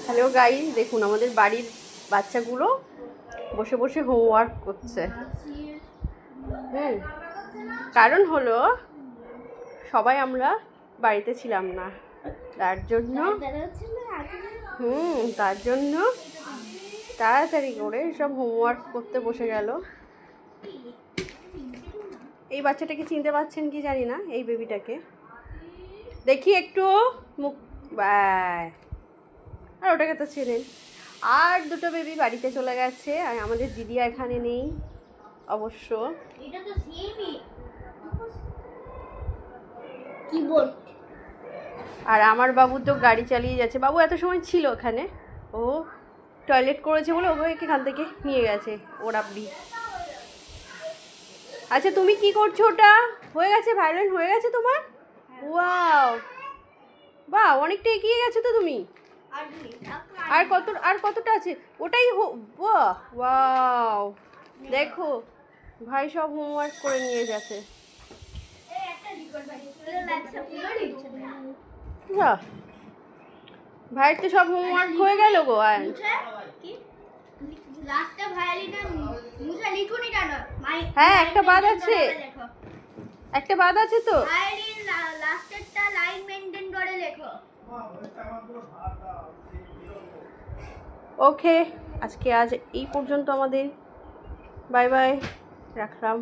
Hello guys, দেখুন আমাদের বাড়ির বাচ্চাগুলো বসে বসে হোমওয়ার্ক করছে। কারণ হলো সবাই আমরা বাড়িতে ছিলাম না, তার জন্য তাড়াতাড়ি করে সব হোমওয়ার্ক করতে বসে গেল। এই বাচ্চাটাকে চিনতে পারছেন কি জানি না, এই বেবিটাকে দেখি একটু মুখ আর ওটাকে তো চেনেন। আর দুটো বেবি বাড়িতে চলে গেছে, আর আমাদের দিদিয়া এখানে নেই অবশ্য। আর আমার বাবু তো গাড়ি চালিয়ে যাচ্ছে। বাবু এত সময় ছিল ওখানে, ও টয়লেট করেছে বলে ওকে এখান থেকে নিয়ে গেছে ওর আব্বি। আচ্ছা তুমি কি করছো? ওটা হয়ে গেছে, ভায়োলেন্ট হয়ে গেছে তোমার? ওয়াও, বাহ, অনেকটা এগিয়ে গেছো তো তুমি। আর কতটা আছে? ওটাই বাহ, ওয়াও, দেখো ভাই সব হোমওয়ার্ক করে নিয়ে গেছে। ভাইয়ের তো সব হোমওয়ার্ক হয়ে গেল গো। আর হ্যাঁ, একটা বাদ আছে, একটা বাদ আছে তো। ওকে, আজ এই পর্যন্ত আমাদের। বাই বাই, রাখলাম।